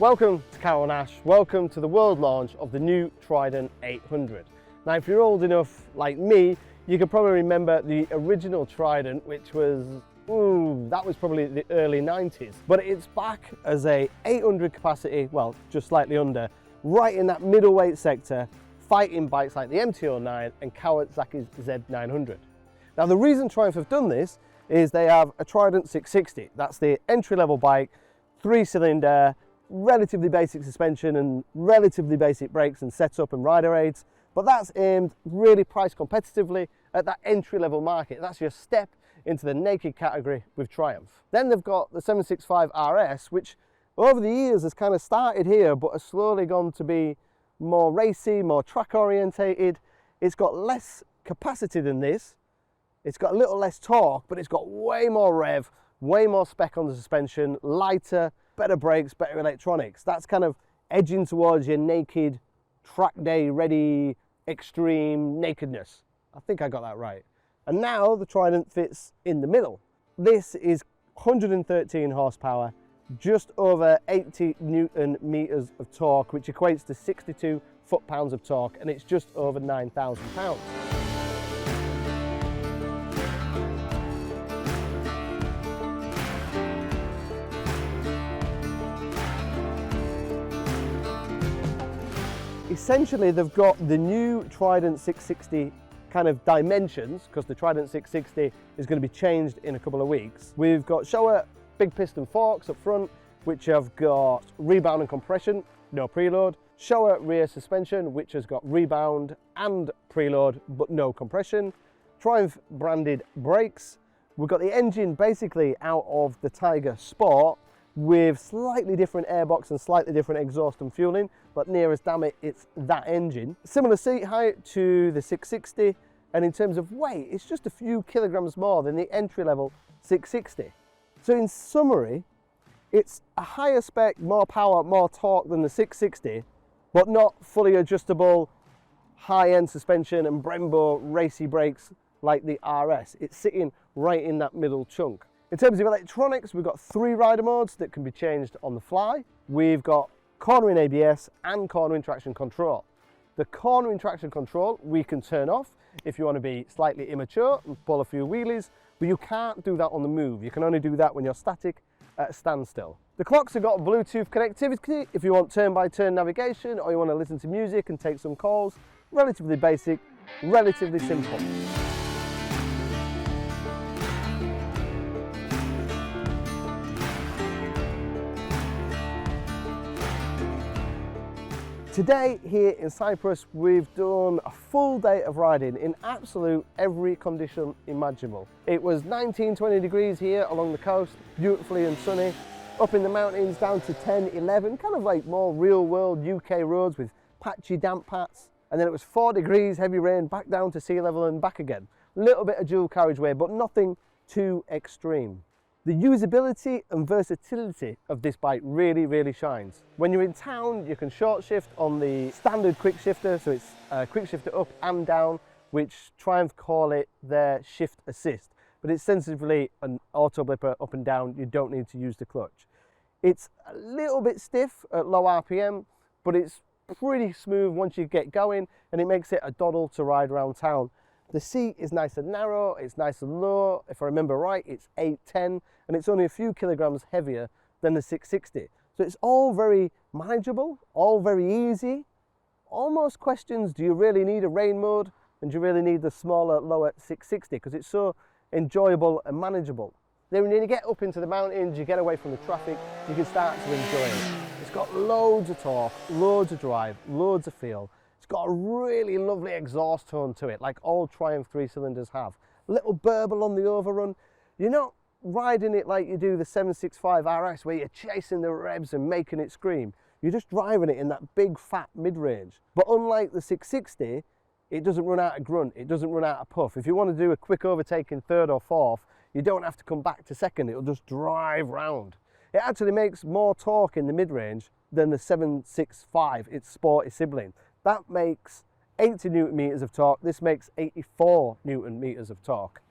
Welcome to Carol and Ash, welcome to the world launch of the new Trident 800. Now if you're old enough like me, you can probably remember the original Trident, which was, that was probably the early 90s. But it's back as a 800 capacity, well, just slightly under, right in that middleweight sector, fighting bikes like the MT-09 and Kawasaki's Z900. Now the reason Triumph have done this is they have a Trident 660. That's the entry-level bike, 3-cylinder, relatively basic suspension and relatively basic brakes and setup and rider aids, but that's aimed really price competitively at that entry-level market. That's your step into the naked category with Triumph. Then they've got the 765 RS, which over the years has kind of started here but has slowly gone to be more racy, more track orientated. It's got less capacity than this. It's got a little less torque, but it's got way more rev, way more spec on the suspension, lighter, better brakes, better electronics. That's kind of edging towards your naked, track day ready, extreme nakedness. I think I got that right. And now the Trident fits in the middle. This is 113 horsepower, just over 80 Newton meters of torque, which equates to 62 foot-pounds of torque, and it's just over 9,000 pounds. Essentially, they've got the new Trident 660 kind of dimensions, because the Trident 660 is going to be changed in a couple of weeks. We've got Showa big piston forks up front, which have got rebound and compression, no preload. Showa rear suspension, which has got rebound and preload, but no compression. Triumph branded brakes. We've got the engine basically out of the Tiger Sport, with slightly different airbox and slightly different exhaust and fueling, but near as damn it, it's that engine. Similar seat height to the 660, and in terms of weight, it's just a few kilograms more than the entry-level 660. So in summary, it's a higher spec, more power, more torque than the 660, but not fully adjustable, high-end suspension and Brembo racy brakes like the RS. It's sitting right in that middle chunk. In terms of electronics, we've got 3 rider modes that can be changed on the fly. We've got cornering ABS and cornering traction control. The cornering traction control we can turn off if you want to be slightly immature and pull a few wheelies, but you can't do that on the move. You can only do that when you're static at a standstill. The clocks have got Bluetooth connectivity if you want turn-by-turn navigation or you want to listen to music and take some calls. Relatively basic, relatively simple. Today here in Cyprus, we've done a full day of riding in absolute every condition imaginable. It was 19-20 degrees here along the coast, beautifully and sunny. Up in the mountains down to 10-11, kind of like more real world UK roads with patchy damp paths. And then it was 4 degrees, heavy rain, back down to sea level and back again. A little bit of dual carriageway, but nothing too extreme. The usability and versatility of this bike really, really shines. When you're in town, you can short shift on the standard quick shifter, so it's quick shifter up and down, which Triumph call it their shift assist, but it's sensitively an auto blipper up and down. You don't need to use the clutch. It's a little bit stiff at low RPM, but it's pretty smooth once you get going, and it makes it a doddle to ride around town. The seat is nice and narrow, it's nice and low. If I remember right, it's 8'10", and it's only a few kilograms heavier than the 660. So it's all very manageable, all very easy. Almost questions, do you really need a rain mode? And do you really need the smaller, lower 660? Because it's so enjoyable and manageable. Then when you get up into the mountains, you get away from the traffic, you can start to enjoy it. It's got loads of torque, loads of drive, loads of feel. It's got a really lovely exhaust tone to it, like all Triumph 3-cylinders have. A little burble on the overrun. You're not riding it like you do the 765 RS, where you're chasing the revs and making it scream. You're just driving it in that big fat mid-range. But unlike the 660, it doesn't run out of grunt, it doesn't run out of puff. If you want to do a quick overtake in third or fourth, you don't have to come back to second, it'll just drive round. It actually makes more torque in the mid-range than the 765, its sporty sibling. That makes 80 Newton meters of torque, this makes 84 Newton meters of torque.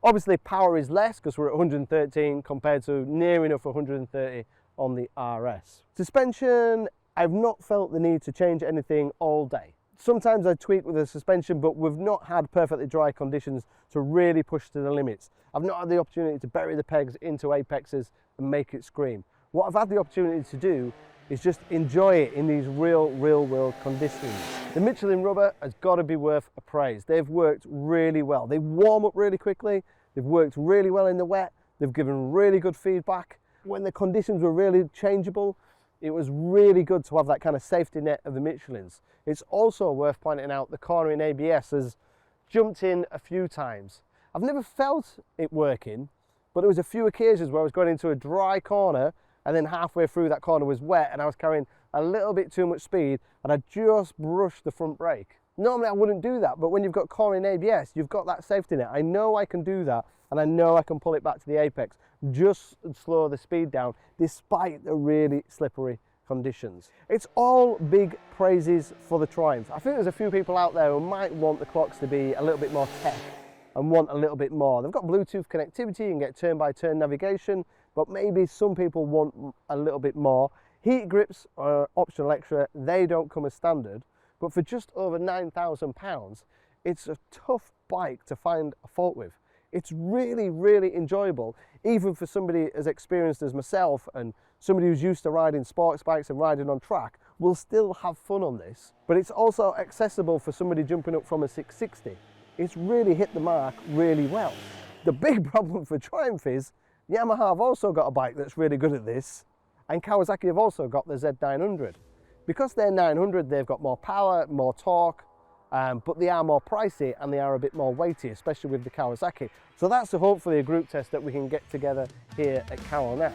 Obviously power is less because we're at 113 compared to near enough 130 on the RS. Suspension, I've not felt the need to change anything all day. Sometimes I tweak with the suspension, but we've not had perfectly dry conditions to really push to the limits. I've not had the opportunity to bury the pegs into apexes and make it scream. What I've had the opportunity to do is just enjoy it in these real world conditions. The Michelin rubber has got to be worth a praise. They've worked really well. They warm up really quickly. They've worked really well in the wet. They've given really good feedback. When the conditions were really changeable, it was really good to have that kind of safety net of the Michelins. It's also worth pointing out the cornering ABS has jumped in a few times. I've never felt it working, but there was a few occasions where I was going into a dry corner and then halfway through that corner was wet and I was carrying a little bit too much speed and I just brushed the front brake. Normally I wouldn't do that, but when you've got cornering ABS, you've got that safety net. I know I can do that and I know I can pull it back to the apex, just slow the speed down despite the really slippery conditions. It's all big praises for the Triumph. I think there's a few people out there who might want the clocks to be a little bit more tech and want a little bit more. They've got Bluetooth connectivity and get turn-by-turn navigation, but maybe some people want a little bit more. Heat grips are optional extra, they don't come as standard, but for just over £9,000, it's a tough bike to find a fault with. It's really enjoyable, even for somebody as experienced as myself and somebody who's used to riding sports bikes and riding on track will still have fun on this. But it's also accessible for somebody jumping up from a 660. It's really hit the mark really well. The big problem for Triumph is Yamaha have also got a bike that's really good at this, and Kawasaki have also got the Z900. Because they're 900, they've got more power, more torque, but they are more pricey and they are a bit more weighty, especially with the Kawasaki. So that's hopefully a group test that we can get together here at Kawa now.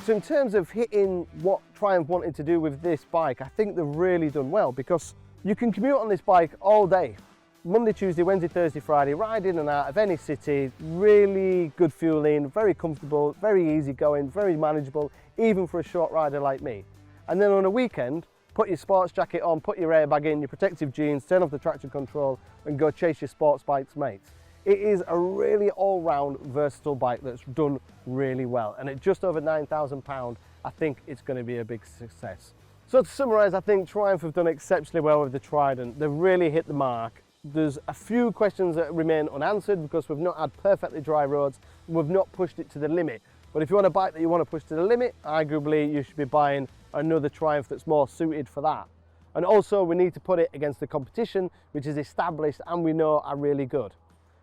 So in terms of hitting what Triumph wanted to do with this bike, I think they've really done well because you can commute on this bike all day. Monday, Tuesday, Wednesday, Thursday, Friday, ride in and out of any city, really good fueling, very comfortable, very easy going, very manageable, even for a short rider like me. And then on a weekend, put your sports jacket on, put your airbag in, your protective jeans, turn off the traction control and go chase your sports bikes mates. It is a really all-round versatile bike that's done really well, and at just over £9,000 I think it's going to be a big success. So to summarise, I think Triumph have done exceptionally well with the Trident. They've really hit the mark. There's a few questions that remain unanswered because we've not had perfectly dry roads and we've not pushed it to the limit. But if you want a bike that you want to push to the limit, arguably you should be buying another Triumph that's more suited for that. And also we need to put it against the competition, which is established and we know are really good.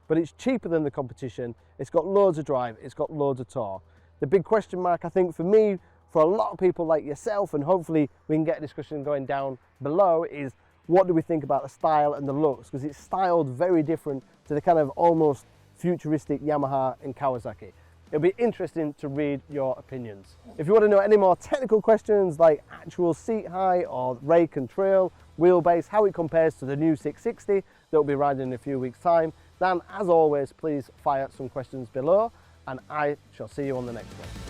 But it's cheaper than the competition, it's got loads of drive, it's got loads of torque. The big question mark I think for me, for a lot of people like yourself, and hopefully we can get a discussion going down below, is what do we think about the style and the looks? Because it's styled very different to the kind of almost futuristic Yamaha and Kawasaki. It'll be interesting to read your opinions. If you want to know any more technical questions like actual seat height or rake and trail, wheelbase, how it compares to the new 660 that we'll be riding in a few weeks' time, then as always, please fire some questions below and I shall see you on the next one.